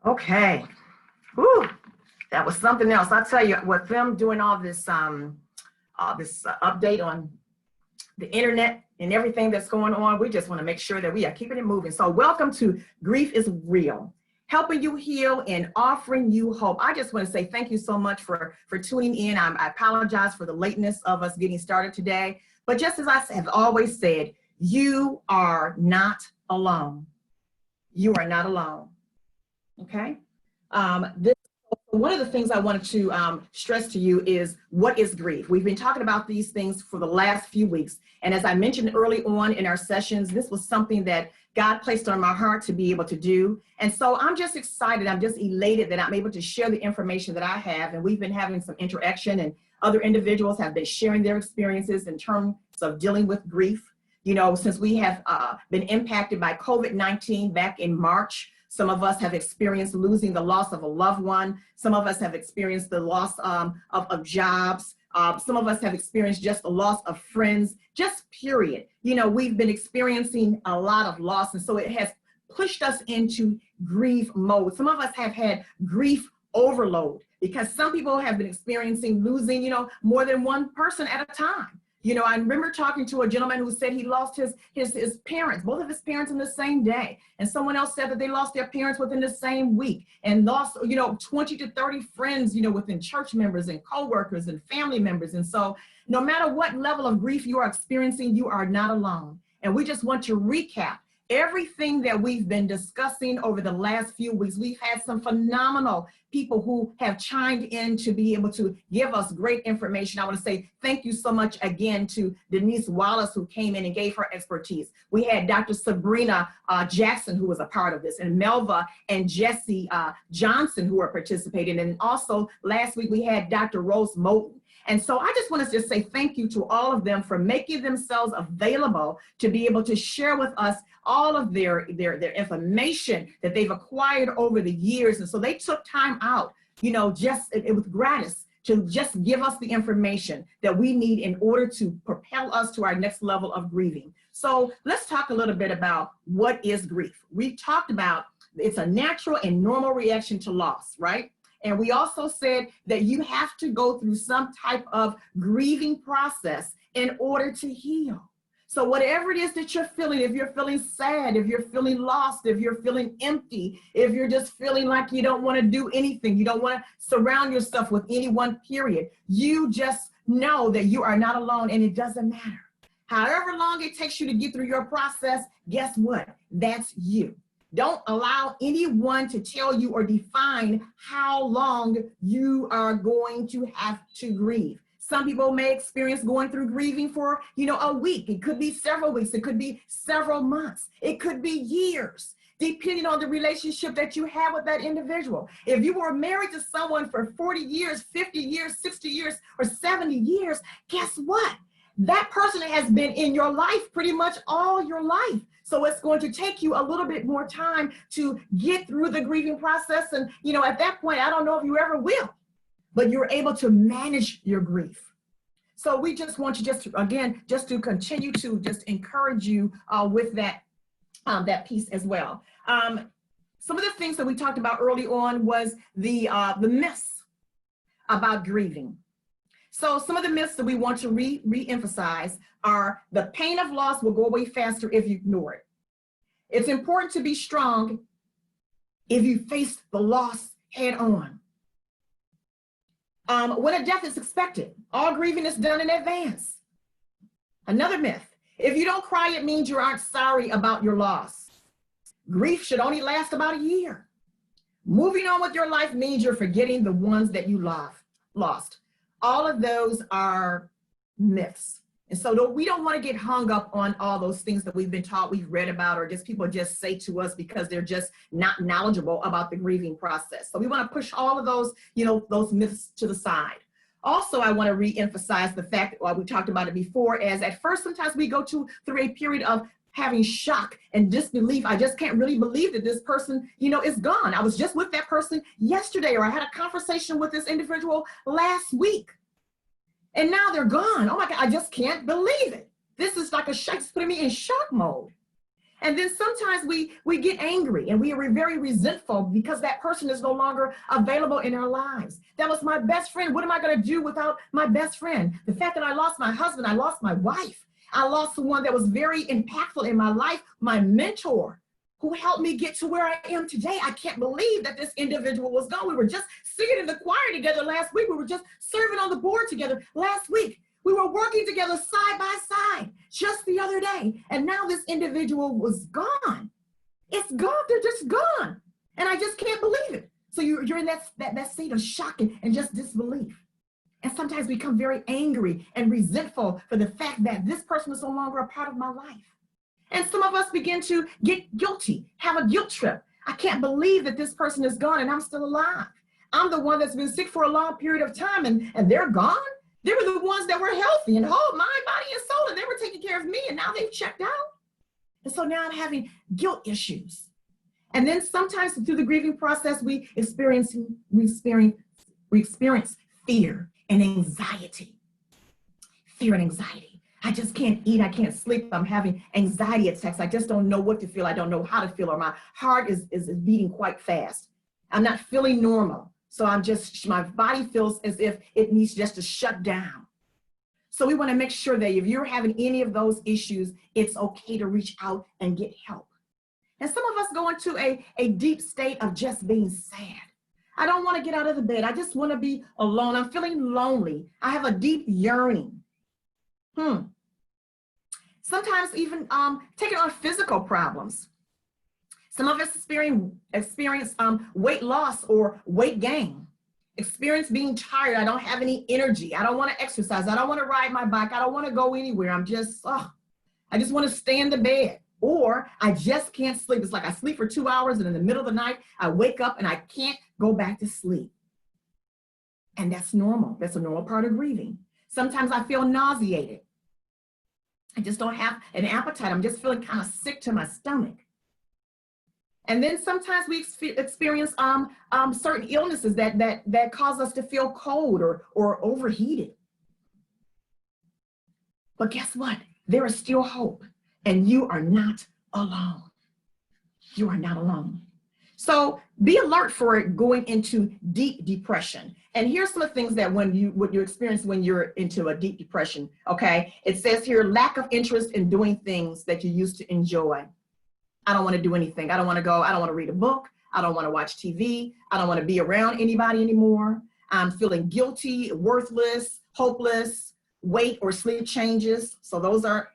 Okay. Whew. That was something else. I tell you, with them doing all this update on the internet and everything that's going on, we just want to make sure that we are keeping it moving. So welcome to Grief is Real, helping you heal and offering you hope. I just want to say thank you so much for tuning in. I apologize for the lateness of us getting started today. But just as I have always said, you are not alone. You are not alone. Okay? One of the things I wanted to stress to you is, what is grief? We've been talking about these things for the last few weeks. And as I mentioned early on in our sessions, this was something that God placed on my heart to be able to do. And so I'm just excited. I'm just elated that I'm able to share the information that I have. And we've been having some interaction, and other individuals have been sharing their experiences in terms of dealing with grief. You know, since we have been impacted by COVID-19 back in March, some of us have experienced losing the loss of a loved one. Some of us have experienced the loss of jobs. Some of us have experienced just the loss of friends, just period. You know, we've been experiencing a lot of loss, and so it has pushed us into grief mode. Some of us have had grief overload because some people have been experiencing losing, you know, more than one person at a time. You know, I remember talking to a gentleman who said he lost his parents, both of his parents in the same day. And someone else said that they lost their parents within the same week, and lost, you know, 20 to 30 friends, you know, within church members and coworkers and family members. And so no matter what level of grief you are experiencing, you are not alone. And we just want to recap everything that we've been discussing over the last few weeks. We've had some phenomenal people who have chimed in to be able to give us great information. I want to say thank you so much again to Denise Wallace, who came in and gave her expertise. We had Dr. Sabrina Jackson, who was a part of this, and Melva and Jesse Johnson, who are participating. And also last week we had Dr. Rose Moten. And so I just want to just say thank you to all of them for making themselves available to be able to share with us all of their information that they've acquired over the years. And so they took time out, you know, just with gratis, to just give us the information that we need in order to propel us to our next level of grieving. So let's talk a little bit about what is grief. We talked about it's a natural and normal reaction to loss, right? And we also said that you have to go through some type of grieving process in order to heal. So whatever it is that you're feeling, if you're feeling sad, if you're feeling lost, if you're feeling empty, if you're just feeling like you don't want to do anything, you don't want to surround yourself with anyone, period, you just know that you are not alone, and it doesn't matter. However long it takes you to get through your process, guess what? That's you. Don't allow anyone to tell you or define how long you are going to have to grieve. Some people may experience going through grieving for, you know, a week. It could be several weeks. It could be several months. It could be years, depending on the relationship that you have with that individual. If you were married to someone for 40 years, 50 years, 60 years, or 70 years, guess what? That person has been in your life pretty much all your life. So it's going to take you a little bit more time to get through the grieving process. And, you know, at that point, I don't know if you ever will, but you're able to manage your grief. So we just want you just to continue to just encourage you with that piece as well. Some of the things that we talked about early on was the myths about grieving. So some of the myths that we want to re-emphasize are: the pain of loss will go away faster if you ignore it. It's important to be strong if you face the loss head on. When a death is expected, all grieving is done in advance. Another myth: if you don't cry, it means you aren't sorry about your loss. Grief should only last about a year. Moving on with your life means you're forgetting the ones that you lost. All of those are myths. And so we don't want to get hung up on all those things that we've been taught, we've read about, or just people just say to us because they're just not knowledgeable about the grieving process. So we want to push all of those, you know, those myths to the side. Also, I want to re-emphasize the fact that, we talked about it before, as at first sometimes we go through a period of having shock and disbelief. I just can't really believe that this person, you know, is gone. I was just with that person yesterday, or I had a conversation with this individual last week, and now they're gone. Oh my God, I just can't believe it. This is like a shock. It's putting me in shock mode. And then sometimes we get angry and we are very resentful because that person is no longer available in our lives. That was my best friend. What am I going to do without my best friend? The fact that I lost my husband, I lost my wife. I lost someone that was very impactful in my life, my mentor, who helped me get to where I am today. I can't believe that this individual was gone. We were just singing in the choir together last week. We were just serving on the board together last week. We were working together side by side just the other day. And now this individual was gone. It's gone. They're just gone. And I just can't believe it. So you're in that state of shock and just disbelief. And sometimes we become very angry and resentful for the fact that this person is no longer a part of my life. And some of us begin to get guilty, have a guilt trip. I can't believe that this person is gone and I'm still alive. I'm the one that's been sick for a long period of time and they're gone. They were the ones that were healthy and whole, mind, body, and soul, and they were taking care of me, and now they've checked out. And so now I'm having guilt issues. And then sometimes through the grieving process, we experience fear and anxiety. Fear and anxiety. I just can't eat, I can't sleep, I'm having anxiety attacks. I just don't know what to feel, I don't know how to feel, or my heart is beating quite fast. I'm not feeling normal. So my body feels as if it needs just to shut down. So we want to make sure that if you're having any of those issues, it's okay to reach out and get help. And some of us go into a deep state of just being sad. I don't want to get out of the bed. I just want to be alone. I'm feeling lonely. I have a deep yearning. Sometimes even taking on physical problems. Some of us experience weight loss or weight gain, experience being tired. I don't have any energy. I don't want to exercise. I don't want to ride my bike. I don't want to go anywhere. I just want to stay in the bed, or I just can't sleep. It's like I sleep for 2 hours and in the middle of the night, I wake up and I can't go back to sleep. And that's normal. That's a normal part of grieving. Sometimes I feel nauseated. I just don't have an appetite. I'm just feeling kind of sick to my stomach. And then sometimes we experience certain illnesses that cause us to feel cold or overheated. But guess what? There is still hope, and you are not alone. You are not alone. So be alert for it going into deep depression. And here's some of the things that what you experience when you're into a deep depression, okay? It says here, lack of interest in doing things that you used to enjoy. I don't want to do anything. I don't want to go. I don't want to read a book. I don't want to watch TV. I don't want to be around anybody anymore. I'm feeling guilty, worthless, hopeless, weight or sleep changes. So those are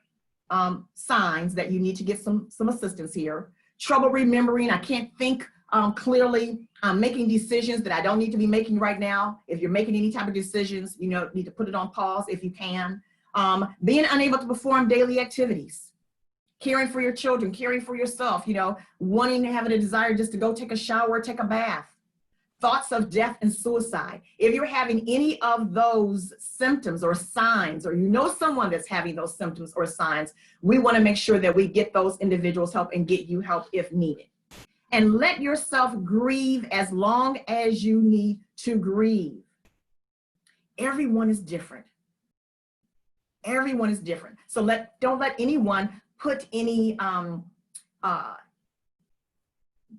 signs that you need to get some assistance here. Trouble remembering. I can't think clearly. I'm making decisions that I don't need to be making right now. If you're making any type of decisions, you need to put it on pause if you can. Being unable to perform daily activities. Caring for your children, caring for yourself, wanting to have a desire just to go take a shower, take a bath. Thoughts of death and suicide. If you're having any of those symptoms or signs, or someone that's having those symptoms or signs, we want to make sure that we get those individuals help and get you help if needed. And let yourself grieve as long as you need to grieve. Everyone is different. Everyone is different. So don't let anyone put any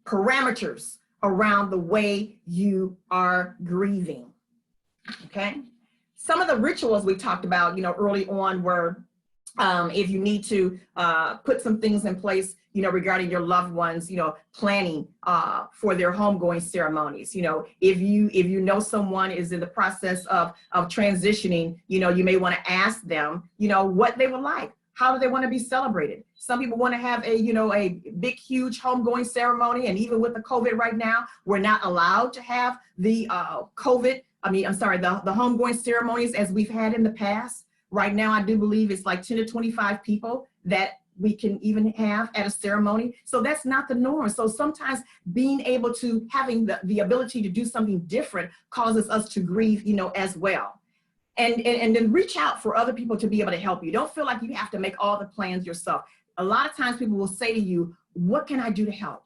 parameters around the way you are grieving, okay? Some of the rituals we talked about, early on were if you need to put some things in place, regarding your loved ones, planning for their homegoing ceremonies. If you know someone is in the process of transitioning, you may want to ask them, what they would like. How do they want to be celebrated? Some people want to have a big, huge homegoing ceremony. And even with the COVID right now, we're not allowed to have the the homegoing ceremonies as we've had in the past. Right now, I do believe it's like 10 to 25 people that we can even have at a ceremony. So that's not the norm. So sometimes being able to having the ability to do something different causes us to grieve, as well. And then reach out for other people to be able to help you. Don't feel like you have to make all the plans yourself. A lot of times people will say to you, what can I do to help?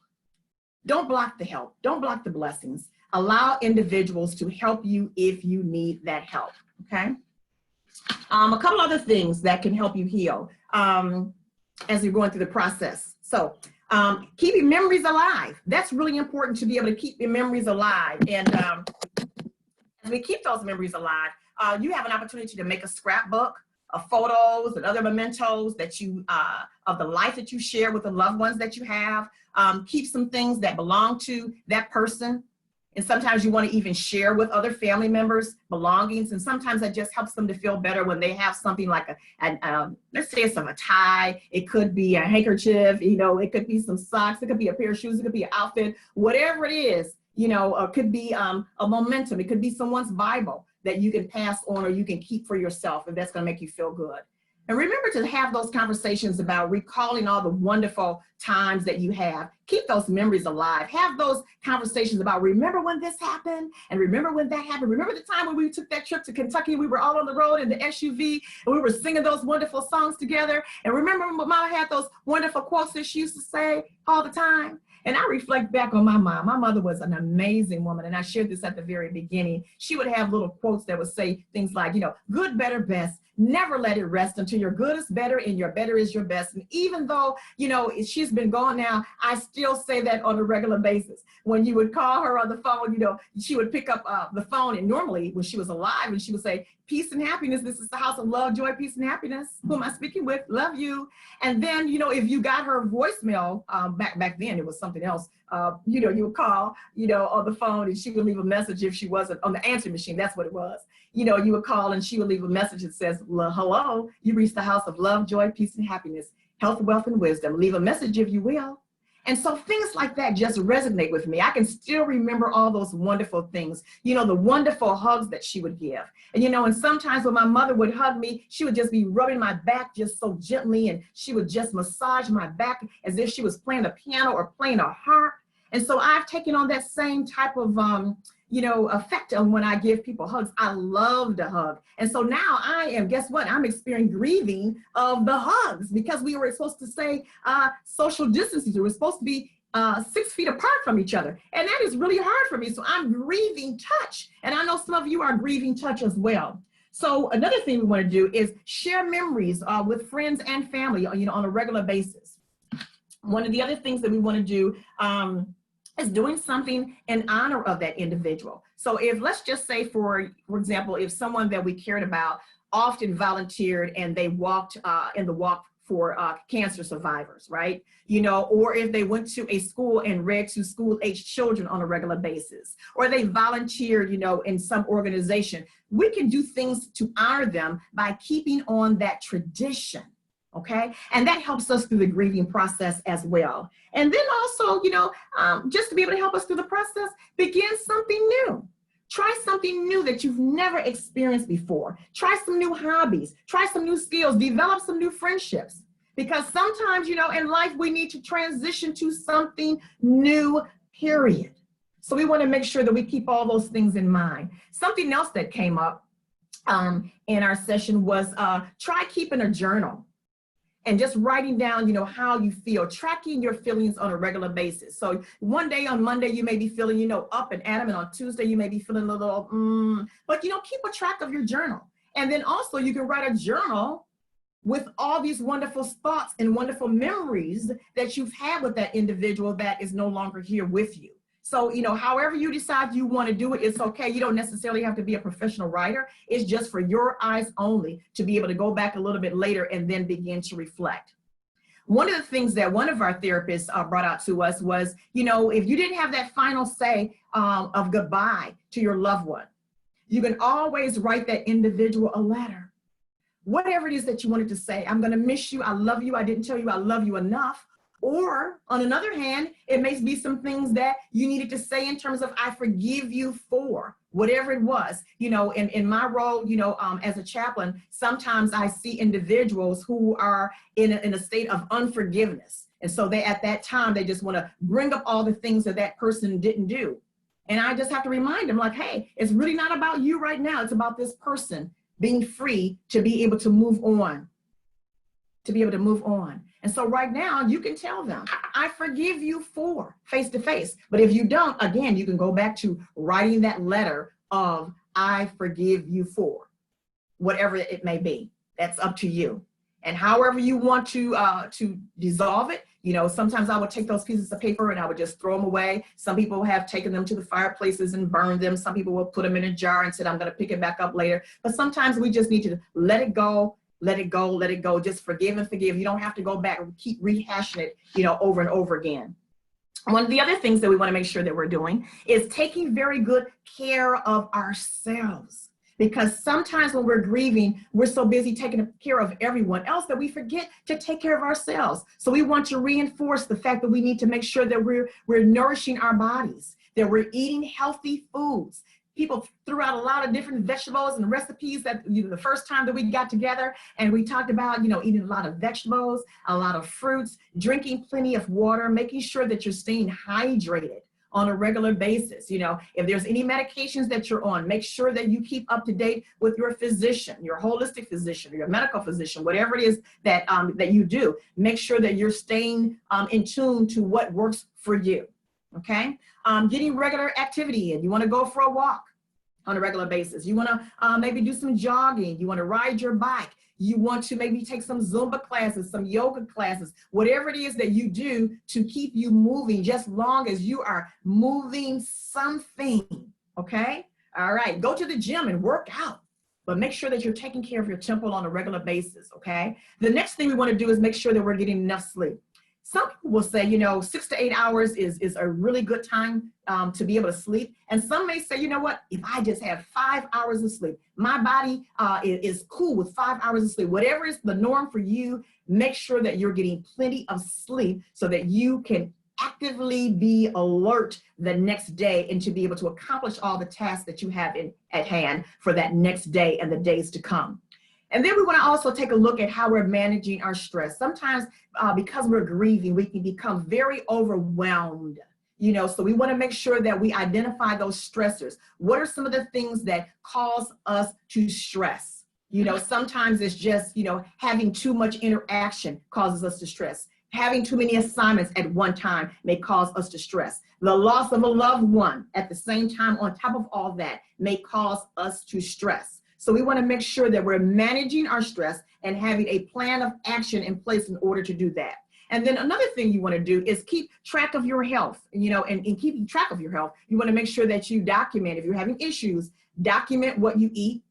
Don't block the help. Don't block the blessings. Allow individuals to help you if you need that help, okay? A couple other things that can help you heal as you're going through the process. So keeping memories alive. That's really important, to be able to keep your memories alive. And as we keep those memories alive, you have an opportunity to make a scrapbook of photos and other mementos that you, of the life that you share with the loved ones that you have. Keep some things that belong to that person. And sometimes you want to even share with other family members belongings. And sometimes that just helps them to feel better when they have something like let's say it's a tie. It could be a handkerchief, you know, it could be some socks. It could be a pair of shoes. It could be an outfit, whatever it is, you know, it could be a momentum. It could be someone's Bible that you can pass on or you can keep for yourself, and that's going to make you feel good. And remember to have those conversations about recalling all the wonderful times that you have. Keep those memories alive. Have those conversations about, remember when this happened, and remember when that happened. Remember the time when we took that trip to Kentucky, we were all on the road in the SUV, and we were singing those wonderful songs together. And remember when Mama had those wonderful quotes that she used to say all the time. And I reflect back on my mom. My mother was an amazing woman, and I shared this at the very beginning. She would have little quotes that would say things like, you know, good, better, best. Never let it rest until your good is better and your better is your best. And even though, you know, she's been gone now, I still say that on a regular basis. When you would call her on the phone, you know, she would pick up the phone, and normally when she was alive, and she would say, peace and happiness. This is the house of love, joy, peace, and happiness. Who am I speaking with? Love you. And then, you know, if you got her voicemail, back then it was something else, you know, you would call, you know, on the phone, and she would leave a message if she wasn't on the answering machine. That's what it was. You know, you would call and she would leave a message that says, hello, you reached the house of love, joy, peace, and happiness, health, wealth, and wisdom. Leave a message if you will. And so things like that just resonate with me. I can still remember all those wonderful things, you know, the wonderful hugs that she would give. And, you know, and sometimes when my mother would hug me, she would just be rubbing my back just so gently, and she would just massage my back as if she was playing a piano or playing a harp. And so I've taken on that same type of, you know, effect on when I give people hugs. I love to hug. And so now I am, guess what? I'm experiencing grieving of the hugs, because we were supposed to say social distancing. We were supposed to be 6 feet apart from each other. And that is really hard for me. So I'm grieving touch. And I know some of you are grieving touch as well. So another thing we want to do is share memories with friends and family, you know, on a regular basis. One of the other things that we want to do is doing something in honor of that individual. So if, let's just say, for example, if someone that we cared about often volunteered and they walked in the walk for cancer survivors, right? You know, or if they went to a school and read to school-aged children on a regular basis, or they volunteered, you know, in some organization, we can do things to honor them by keeping on that tradition. Okay, and that helps us through the grieving process as well. And then also, you know, just to be able to help us through the process, begin something new. Try something new that you've never experienced before. Try some new hobbies, try some new skills, develop some new friendships. Because sometimes, you know, in life, we need to transition to something new, period. So we want to make sure that we keep all those things in mind. Something else that came up in our session was try keeping a journal. And just writing down, you know, how you feel, tracking your feelings on a regular basis. So one day on Monday, you may be feeling, you know, up and at 'em, and on Tuesday, you may be feeling a little, but, you know, keep a track of your journal. And then also you can write a journal with all these wonderful thoughts and wonderful memories that you've had with that individual that is no longer here with you. So, you know, however you decide you want to do it, it's okay. You don't necessarily have to be a professional writer. It's just for your eyes only to be able to go back a little bit later and then begin to reflect. One of the things that one of our therapists brought out to us was, you know, if you didn't have that final say of goodbye to your loved one, you can always write that individual a letter. Whatever it is that you wanted to say, I'm going to miss you. I love you. I didn't tell you I love you enough. Or on another hand, it may be some things that you needed to say in terms of, I forgive you for whatever it was. You know, in my role, you know, as a chaplain, sometimes I see individuals who are in a state of unforgiveness. And so they, at that time, they just want to bring up all the things that that person didn't do. And I just have to remind them, like, hey, it's really not about you right now. It's about this person being free to be able to move on, And so right now you can tell them, I forgive you for, face to face. But if you don't, again, you can go back to writing that letter of, I forgive you for, whatever it may be. That's up to you. And however you want to dissolve it, You know, sometimes I would take those pieces of paper and I would just throw them away. Some people have taken them to the fireplaces and burned them. Some people will put them in a jar and said, I'm going to pick it back up later. But sometimes we just need to let it go, let it go, let it go. Just forgive and forgive. You don't have to go back and keep rehashing it, you know, over and over again. One of the other things that we want to make sure that we're doing is taking very good care of ourselves. Because sometimes when we're grieving, we're so busy taking care of everyone else that we forget to take care of ourselves. So we want to reinforce the fact that we need to make sure that we're nourishing our bodies, that we're eating healthy foods. People threw out a lot of different vegetables and recipes that, you know, the first time that we got together, and we talked about, you know, eating a lot of vegetables, a lot of fruits, drinking plenty of water, making sure that you're staying hydrated on a regular basis. You know, if there's any medications that you're on, make sure that you keep up to date with your physician, your holistic physician, your medical physician, whatever it is that that you do. Make sure that you're staying in tune to what works for you. Okay, getting regular activity in. You want to go for a walk on a regular basis. You want to maybe do some jogging. You want to ride your bike. You want to maybe take some Zumba classes, some yoga classes, whatever it is that you do to keep you moving, just long as you are moving something, okay? All right, go to the gym and work out, but make sure that you're taking care of your temple on a regular basis, okay? The next thing we want to do is make sure that we're getting enough sleep. Some people will say, you know, 6 to 8 hours is a really good time to be able to sleep. And some may say, you know what, if I just have 5 hours of sleep, my body is cool with 5 hours of sleep. Whatever is the norm for you, make sure that you're getting plenty of sleep so that you can actively be alert the next day and to be able to accomplish all the tasks that you have at hand for that next day and the days to come. And then we want to also take a look at how we're managing our stress. Sometimes because we're grieving, we can become very overwhelmed, you know, so we want to make sure that we identify those stressors. What are some of the things that cause us to stress? You know, sometimes it's just, you know, having too much interaction causes us to stress. Having too many assignments at one time may cause us to stress. The loss of a loved one at the same time on top of all that may cause us to stress. So we want to make sure that we're managing our stress and having a plan of action in place in order to do that. And then another thing you want to do is keep track of your health, you know, and keeping track of your health, you want to make sure that you document, if you're having issues, document what you eat,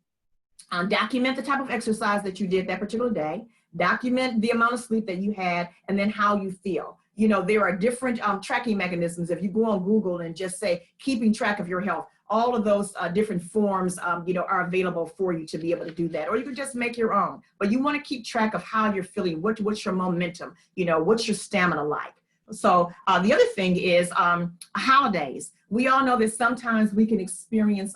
document the type of exercise that you did that particular day, document the amount of sleep that you had, and then how you feel. You know, there are different tracking mechanisms. If you go on Google and just say, keeping track of your health, all of those different forms, you know, are available for you to be able to do that. Or you can just make your own. But you want to keep track of how you're feeling, what's your momentum, you know, what's your stamina like. So the other thing is holidays. We all know that sometimes we can experience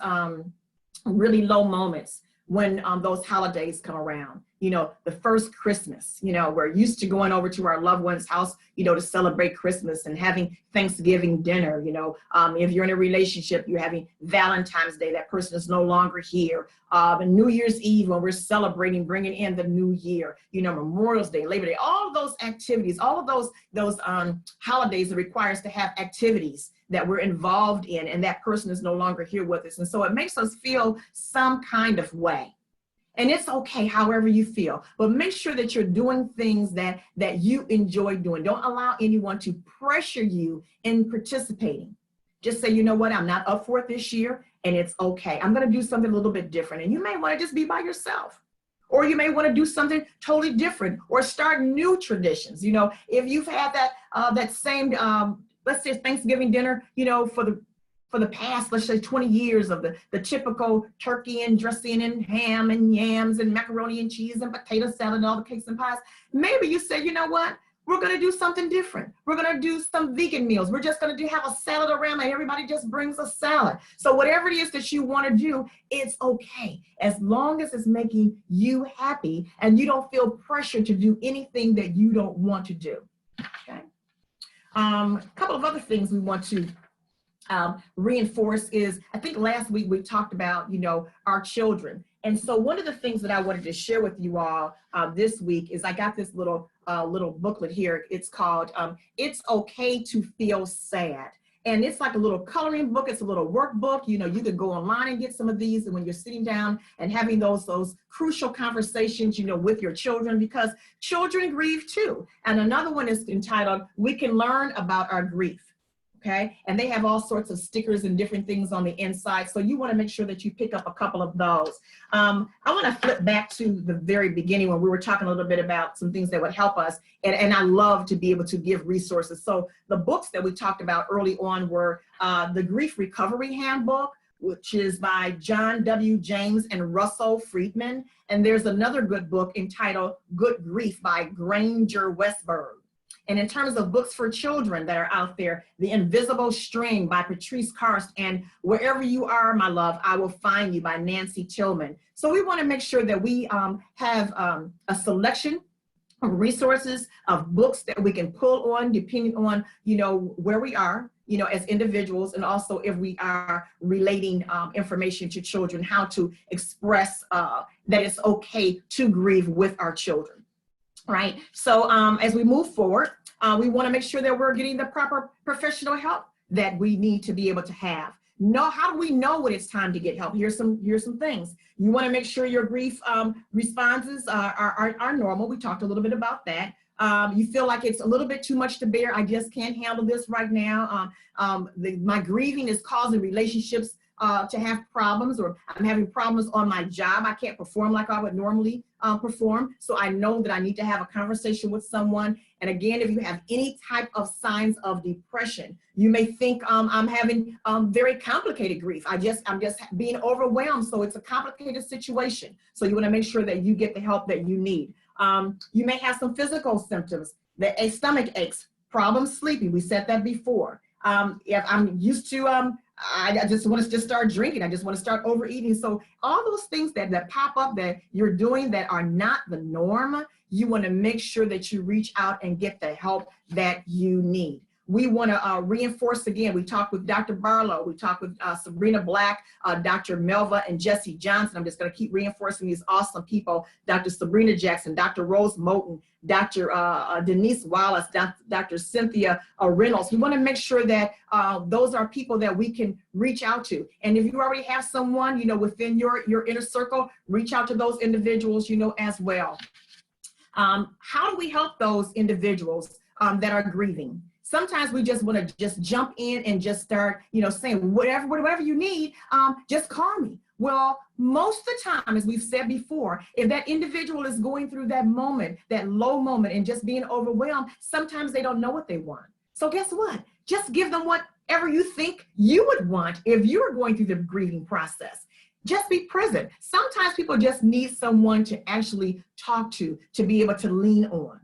really low moments when those holidays come around. You know, the first Christmas, you know, we're used to going over to our loved one's house, you know, to celebrate Christmas and having Thanksgiving dinner. You know, if you're in a relationship, you're having Valentine's Day, that person is no longer here. And New Year's Eve, when we're celebrating, bringing in the new year, you know, Memorial's Day, Labor Day, all of those activities, all of those holidays that require us to have activities that we're involved in, and that person is no longer here with us. And so it makes us feel some kind of way. And it's okay however you feel, but make sure that you're doing things that you enjoy doing. Don't allow anyone to pressure you in participating. Just say, you know what, I'm not up for it this year, and it's okay. I'm going to do something a little bit different. And you may want to just be by yourself, or you may want to do something totally different, or start new traditions. You know, if you've had that same, let's say Thanksgiving dinner, you know, for the past, let's say 20 years of the typical turkey and dressing and ham and yams and macaroni and cheese and potato salad and all the cakes and pies. Maybe you say, you know what, we're going to do something different. We're going to do some vegan meals. We're just going to have a salad around and everybody just brings a salad. So whatever it is that you want to do, it's okay. As long as it's making you happy and you don't feel pressure to do anything that you don't want to do. Okay. A couple of other things we want to reinforce is, I think last week we talked about, you know, our children. And so one of the things that I wanted to share with you all this week is I got this little booklet here. It's called It's Okay to Feel Sad. And it's like a little coloring book. It's a little workbook. You know, you could go online and get some of these. And when you're sitting down and having those crucial conversations, you know, with your children, because children grieve too. And another one is entitled, We Can Learn About Our Grief. Okay, and they have all sorts of stickers and different things on the inside. So you want to make sure that you pick up a couple of those. I want to flip back to the very beginning when we were talking a little bit about some things that would help us. And I love to be able to give resources. So the books that we talked about early on were the Grief Recovery Handbook, which is by John W. James and Russell Friedman. And there's another good book entitled Good Grief by Granger Westberg. And in terms of books for children that are out there, The Invisible String by Patrice Karst and Wherever You Are, My Love, I Will Find You by Nancy Tillman. So we want to make sure that we have a selection of resources of books that we can pull on depending on, you know, where we are, you know, as individuals, and also if we are relating information to children, how to express that it's okay to grieve with our children. Right. So as we move forward, we want to make sure that we're getting the proper professional help that we need to be able to have. How do we know when it's time to get help? Here's some things. You want to make sure your grief responses are normal. We talked a little bit about that. You feel like it's a little bit too much to bear. I just can't handle this right now. My grieving is causing relationships to have problems, or I'm having problems on my job. I can't perform like I would normally perform. So I know that I need to have a conversation with someone. And again, if you have any type of signs of depression, you may think I'm having very complicated grief. I'm just being overwhelmed. So it's a complicated situation. So you want to make sure that you get the help that you need. You may have some physical symptoms, a stomach aches, problems sleeping. We said that before. If I'm used to, I just want to just start drinking. I just want to start overeating. So all those things that pop up that you're doing that are not the norm, you want to make sure that you reach out and get the help that you need. We want to reinforce again. We talked with Dr. Barlow. We talked with Sabrina Black, Dr. Melva and Jesse Johnson. I'm just going to keep reinforcing these awesome people. Dr. Sabrina Jackson, Dr. Rose Moten, Dr. Denise Wallace, Dr. Cynthia Reynolds. We want to make sure that those are people that we can reach out to. And if you already have someone, you know, within your inner circle, reach out to those individuals, you know, as well. How do we help those individuals that are grieving? Sometimes we just want to just jump in and just start, you know, saying whatever you need, just call me. Well, most of the time, as we've said before, if that individual is going through that moment, that low moment, and just being overwhelmed, sometimes they don't know what they want. So guess what? Just give them whatever you think you would want if you were going through the grieving process. Just be present. Sometimes people just need someone to actually talk to be able to lean on.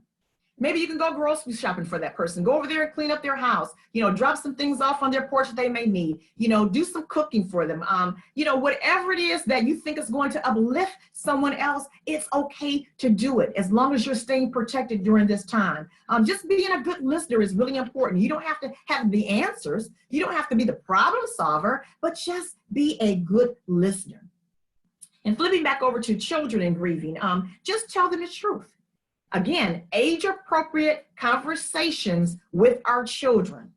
Maybe you can go grocery shopping for that person. Go over there and clean up their house. You know, drop some things off on their porch that they may need. You know, do some cooking for them. You know, whatever it is that you think is going to uplift someone else, it's okay to do it as long as you're staying protected during this time. Just being a good listener is really important. You don't have to have the answers. You don't have to be the problem solver, but just be a good listener. And flipping back over to children and grieving, just tell them the truth. Again, age-appropriate conversations with our children,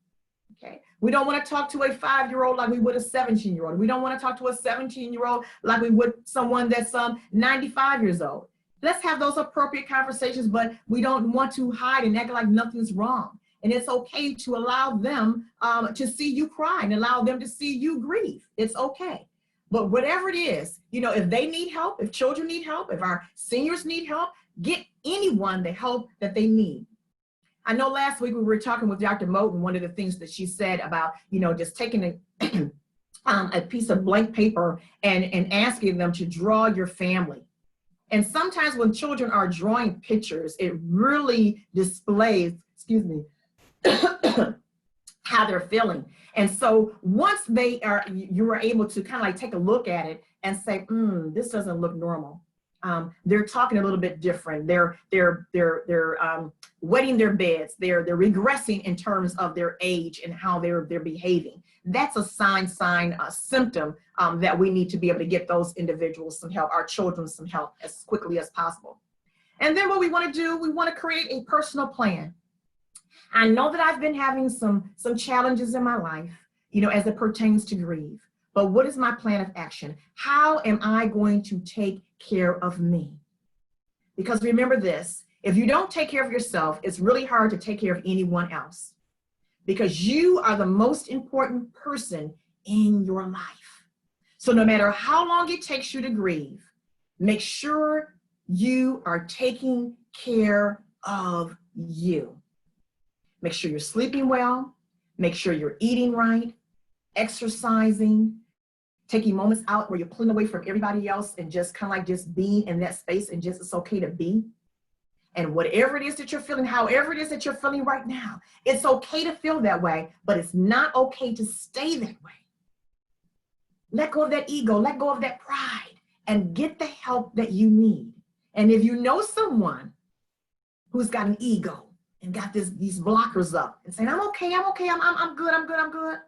okay? We don't want to talk to a 5-year-old like we would a 17-year-old. We don't want to talk to a 17-year-old like we would someone that's 95 years old. Let's have those appropriate conversations, but we don't want to hide and act like nothing's wrong. And it's okay to allow them to see you cry and allow them to see you grieve. It's okay. But whatever it is, you know, if they need help, if children need help, if our seniors need help, get anyone the help that they need. I know last week we were talking with Dr. Moten, one of the things that she said about, you know, just taking a piece of blank paper and asking them to draw your family. And sometimes when children are drawing pictures, it really displays, how they're feeling. And so once you are able to kind of like take a look at it and say, this doesn't look normal. They're talking a little bit different. They're wetting their beds. They're regressing in terms of their age and how they're behaving. That's a symptom that we need to be able to get those individuals some help, our children some help as quickly as possible. And then what we want to do, we want to create a personal plan. I know that I've been having some challenges in my life, as it pertains to grief. But what is my plan of action? How am I going to take care of me? Because remember this, if you don't take care of yourself, it's really hard to take care of anyone else, because you are the most important person in your life. So no matter how long it takes you to grieve, make sure you are taking care of you. Make sure you're sleeping well, make sure you're eating right, exercising, taking moments out where you're pulling away from everybody else and just kind of like just being in that space, and just it's okay to be. And whatever it is that you're feeling, however it is that you're feeling right now, it's okay to feel that way, but it's not okay to stay that way. Let go of that ego, let go of that pride, and get the help that you need. And if you know someone who's got an ego and got these blockers up and saying, I'm okay, I'm good.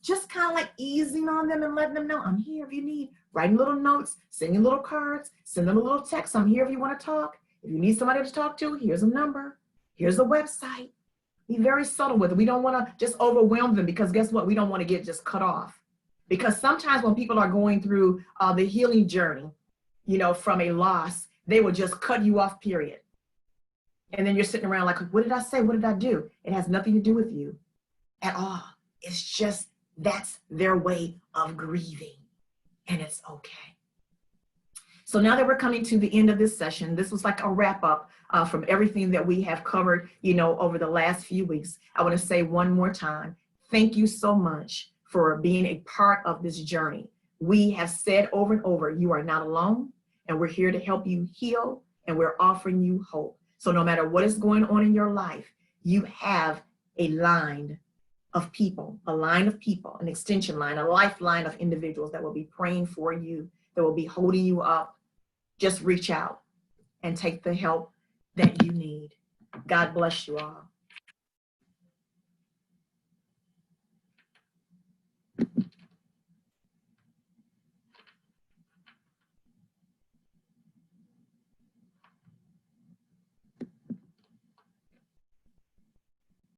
Just kind of like easing on them and letting them know, I'm here if you need. Writing little notes, sending little cards, send them a little text. I'm here if you want to talk. If you need somebody to talk to, here's a number. Here's a website. Be very subtle with it. We don't want to just overwhelm them, because guess what? We don't want to get just cut off. Because sometimes when people are going through the healing journey, from a loss, they will just cut you off, period. And then you're sitting around like, what did I say? What did I do? It has nothing to do with you at all. It's just that's their way of grieving, and it's okay. So now that we're coming to the end of this session, this was like a wrap up from everything that we have covered, over the last few weeks. I want to say one more time, thank you so much for being a part of this journey. We have said over and over, you are not alone, and we're here to help you heal, and we're offering you hope. So no matter what is going on in your life, you have a line of people, an extension line, a lifeline of individuals that will be praying for you, that will be holding you up. Just reach out and take the help that you need. God bless you all.